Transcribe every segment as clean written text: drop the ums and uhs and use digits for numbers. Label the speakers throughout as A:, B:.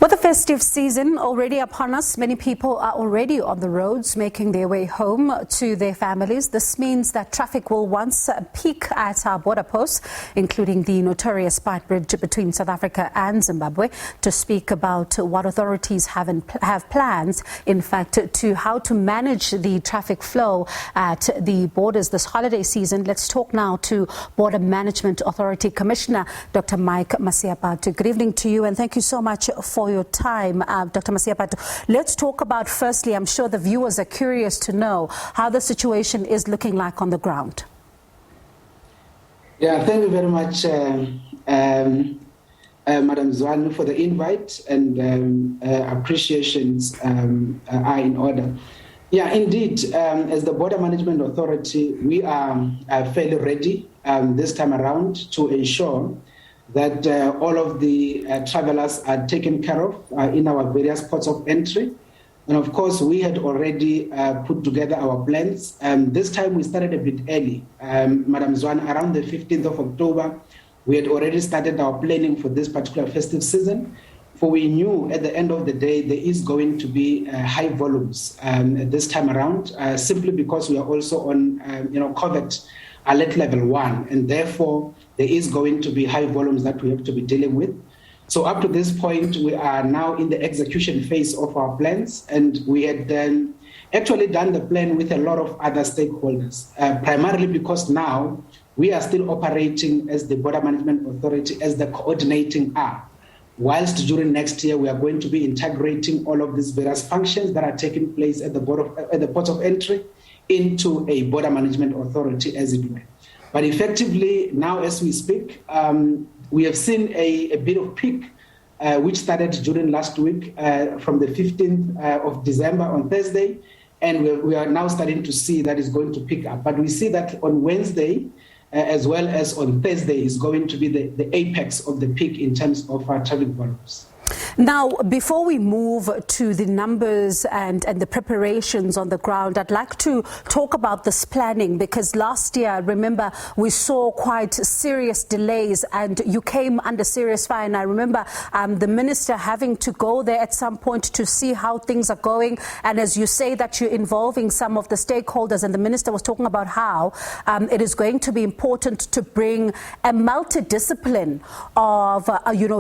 A: With the festive season already upon us, many people are already on the roads making their way home to their families. This means that traffic will once peak at our border posts, including the notorious Beitbridge between South Africa and Zimbabwe. To speak about what authorities have plans, in fact, to how to manage the traffic flow at the borders this holiday season, let's talk now to Border Management Authority Commissioner Dr. Mike Masiapato. Good evening to you, and thank you so much for your time, Dr. Masiapato. Let's talk about, firstly, I'm sure the viewers are curious to know how the situation is looking like on the ground.
B: Yeah, thank you very much, Madam Zwane, for the invite, and appreciations are in order. Yeah, indeed, as the Border Management Authority, we are fairly ready this time around to ensure that all of the travelers are taken care of in our various ports of entry. And of course, we had already put together our plans. This time we started a bit early. Madam Zwane, around the 15th of October, we had already started our planning for this particular festive season. For we knew at the end of the day, there is going to be high volumes this time around, simply because we are also on, COVID alert level 1, and therefore there is going to be high volumes that we have to be dealing with. So up to this point, we are now in the execution phase of our plans, and we had actually done the plan with a lot of other stakeholders, primarily because now we are still operating as the Border Management Authority as the coordinating arm. Whilst during next year, we are going to be integrating all of these various functions that are taking place at the port of entry into a Border Management Authority, as it were. But effectively, now as we speak, we have seen a bit of peak, which started during last week from the 15th of December on Thursday, and we are now starting to see that it's going to pick up. But we see that on Wednesday, as well as on Thursday, is going to be the apex of the peak in terms of our traffic volumes.
A: Now, before we move to the numbers and the preparations on the ground, I'd like to talk about this planning, because last year, remember, we saw quite serious delays and you came under serious fire. And I remember the minister having to go there at some point to see how things are going. And as you say that you're involving some of the stakeholders, and the minister was talking about how it is going to be important to bring a multidiscipline of,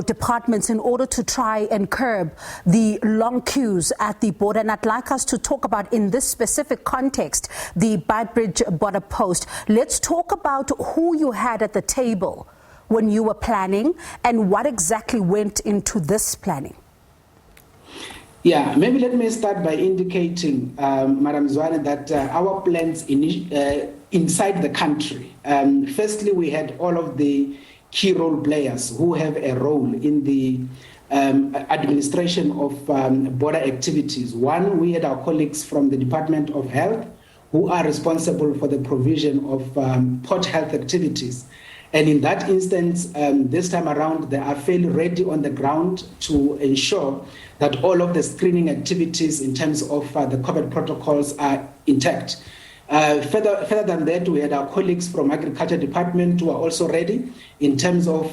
A: departments in order to try and curb the long queues at the border. And I'd like us to talk about, in this specific context, the Beitbridge border post. Let's talk about who you had at the table when you were planning and what exactly went into this planning.
B: Yeah, maybe let me start by indicating, Madam Zwane, that our plans inside the country. Firstly, we had all of the key role players who have a role in the administration of border activities. One, we had our colleagues from the Department of Health who are responsible for the provision of port health activities. And in that instance, this time around, they are fairly ready on the ground to ensure that all of the screening activities in terms of the COVID protocols are intact. Further than that, we had our colleagues from Agriculture Department who are also ready in terms of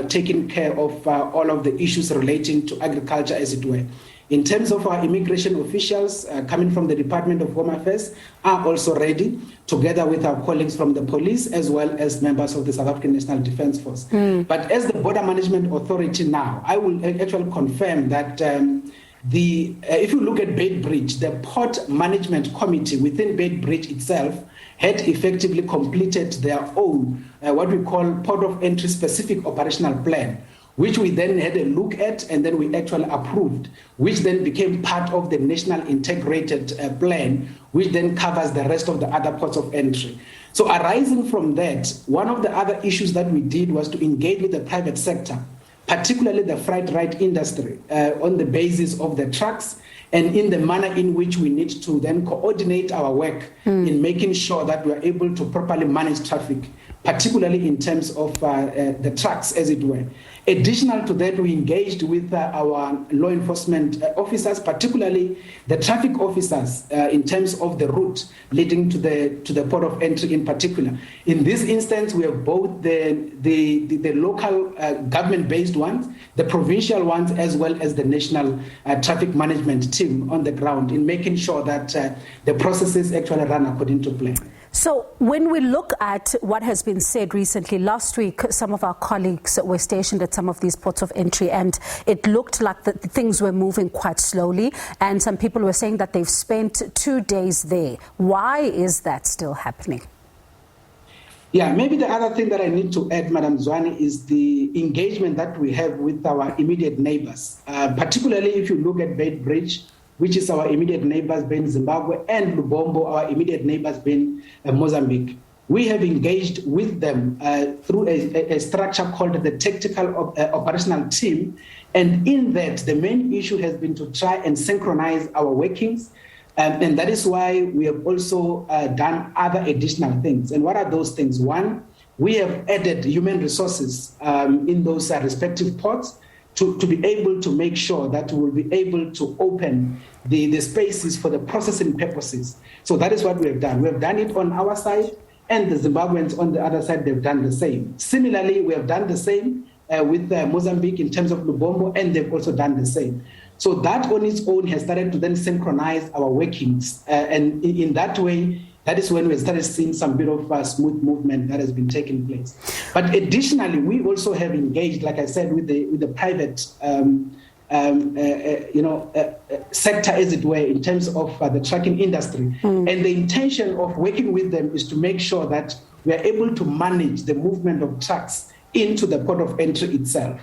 B: taking care of all of the issues relating to agriculture, as it were. In terms of our immigration officials coming from the Department of Home Affairs are also ready, together with our colleagues from the police as well as members of the South African National Defence Force. But as the Border Management Authority now, I will actually confirm that if you look at Beitbridge, the Port Management Committee within Beitbridge itself had effectively completed their own, what we call Port of Entry Specific Operational Plan, which we then had a look at and then we actually approved, which then became part of the National Integrated Plan, which then covers the rest of the other ports of entry. So arising from that, one of the other issues that we did was to engage with the private sector, particularly the freight ride industry, on the basis of the trucks and in the manner in which we need to then coordinate our work in making sure that we are able to properly manage traffic, particularly in terms of the trucks, as it were. Additional to that, we engaged with our law enforcement officers, particularly the traffic officers, in terms of the route leading to the port of entry in particular. In this instance, we have both the local government-based ones, the provincial ones, as well as the national traffic management team on the ground in making sure that the processes actually run according to plan.
A: So when we look at what has been said recently, last week some of our colleagues were stationed at some of these ports of entry and it looked like things were moving quite slowly, and some people were saying that they've spent 2 days there. Why is that still happening?
B: Yeah, maybe the other thing that I need to add, Madam Zwane, is the engagement that we have with our immediate neighbors, particularly if you look at Beitbridge, which is our immediate neighbors being Zimbabwe, and Lubombo, our immediate neighbors being Mozambique. We have engaged with them through a structure called the Tactical Operational Team, and in that, the main issue has been to try and synchronize our workings, and that is why we have also done other additional things. And what are those things? One, we have added human resources in those respective ports, to be able to make sure that we'll be able to open the spaces for the processing purposes. So that is what we have done. We have done it on our side, and the Zimbabweans on the other side, they've done the same. Similarly, we have done the same with Mozambique in terms of Lubombo, and they've also done the same. So that on its own has started to then synchronize our workings. And in that way, that is when we started seeing some bit of smooth movement that has been taking place. But additionally, we also have engaged, like I said, with the private sector, as it were, in terms of the trucking industry. And the intention of working with them is to make sure that we are able to manage the movement of trucks into the port of entry itself.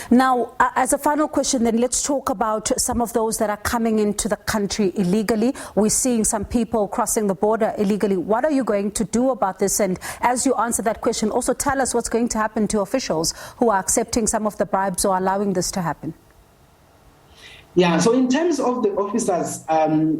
A: Now, as a final question, then let's talk about some of those that are coming into the country illegally. We're seeing some people crossing the border illegally. What are you going to do about this? And as you answer that question, also tell us what's going to happen to officials who are accepting some of the bribes or allowing this to happen.
B: Yeah, so in terms of the officers,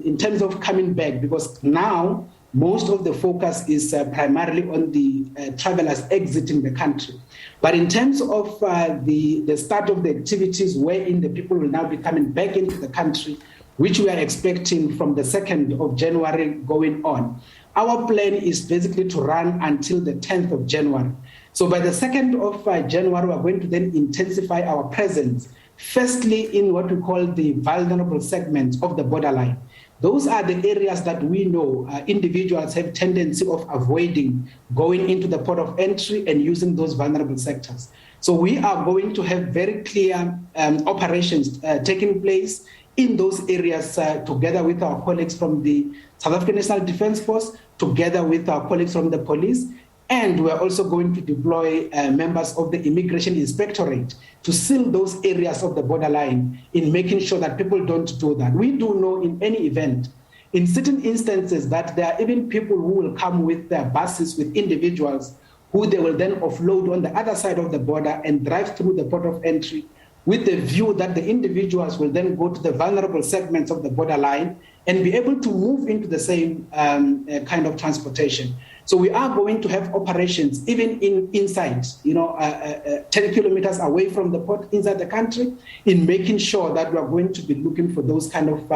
B: in terms of coming back, because now most of the focus is primarily on the travelers exiting the country. But in terms of the start of the activities wherein the people will now be coming back into the country, which we are expecting from the 2nd of January going on, our plan is basically to run until the 10th of January. So by the 2nd of January, we're going to then intensify our presence, firstly in what we call the vulnerable segments of the borderline. Those are the areas that we know individuals have tendency of avoiding going into the port of entry and using those vulnerable sectors. So we are going to have very clear operations taking place in those areas together with our colleagues from the South African National Defence Force, together with our colleagues from the police. And we're also going to deploy members of the Immigration Inspectorate to seal those areas of the borderline in making sure that people don't do that. We do know in any event, in certain instances, that there are even people who will come with their buses with individuals who they will then offload on the other side of the border and drive through the port of entry with the view that the individuals will then go to the vulnerable segments of the borderline and be able to move into the same kind of transportation. So we are going to have operations even inside, 10 kilometers away from the port inside the country, in making sure that we are going to be looking for those kind of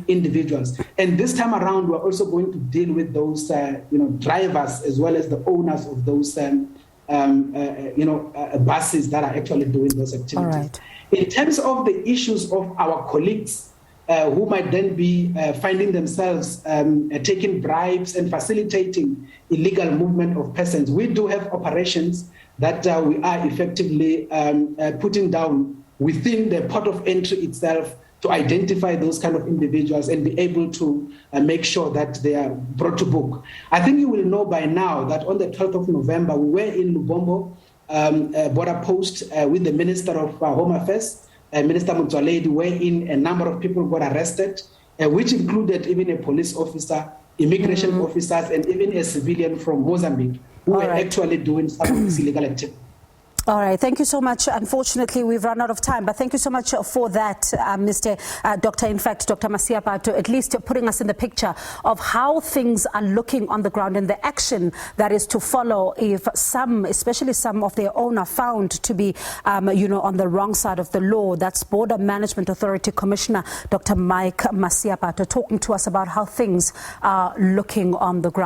B: individuals. And this time around, we're also going to deal with those, drivers as well as the owners of those, buses that are actually doing those activities.
A: All right.
B: In terms of the issues of our colleagues, who might then be finding themselves taking bribes and facilitating illegal movement of persons, we do have operations that we are effectively putting down within the port of entry itself to identify those kind of individuals and be able to make sure that they are brought to book. I think you will know by now that on the 12th of November, we were in Lubombo border post with the Minister of Home Affairs, Minister Mutwaledi, wherein a number of people got arrested, which included even a police officer, immigration officers, and even a civilian from Mozambique who were actually doing some of this illegal activity.
A: All right. Thank you so much. Unfortunately, we've run out of time, but thank you so much for that, Dr. Masiapato, at least putting us in the picture of how things are looking on the ground and the action that is to follow if some, especially some of their own, are found to be, on the wrong side of the law. That's Border Management Authority Commissioner Dr. Mike Masiapato talking to us about how things are looking on the ground.